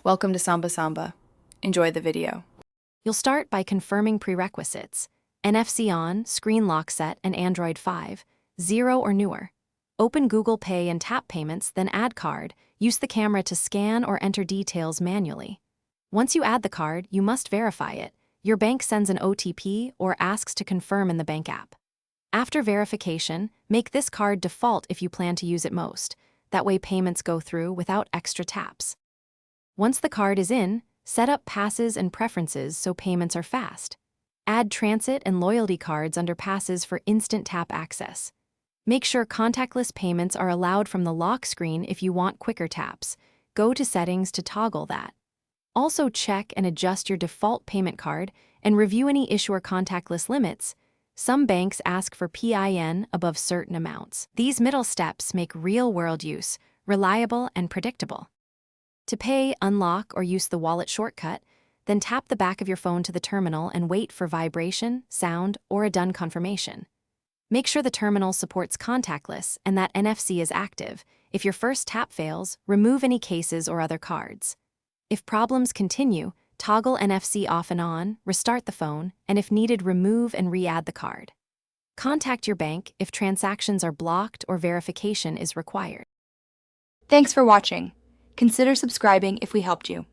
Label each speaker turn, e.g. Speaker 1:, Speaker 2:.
Speaker 1: Welcome to Samba Samba. Enjoy the video.
Speaker 2: You'll start by confirming prerequisites: NFC on, screen lock set, and Android 5, 0 or newer. Open Google Pay and tap payments, then add card. Use the camera to scan or enter details manually. Once you add the card, you must verify it. Your bank sends an OTP or asks to confirm in the bank app. After verification, make this card default if you plan to use it most. That way payments go through without extra taps. Once the card is in, set up passes and preferences so payments are fast. Add transit and loyalty cards under passes for instant tap access. Make sure contactless payments are allowed from the lock screen if you want quicker taps. Go to settings to toggle that. Also check and adjust your default payment card and review any issuer contactless limits. Some banks ask for PIN above certain amounts. These middle steps make real-world use reliable and predictable. To pay, unlock, or use the wallet shortcut, then tap the back of your phone to the terminal and wait for vibration, sound, or a done confirmation. Make sure the terminal supports contactless and that NFC is active. If your first tap fails, remove any cases or other cards. If problems continue, toggle NFC off and on, restart the phone, and if needed, remove and re-add the card. Contact your bank if transactions are blocked or verification is required.
Speaker 3: Thanks for watching. Consider subscribing if we helped you.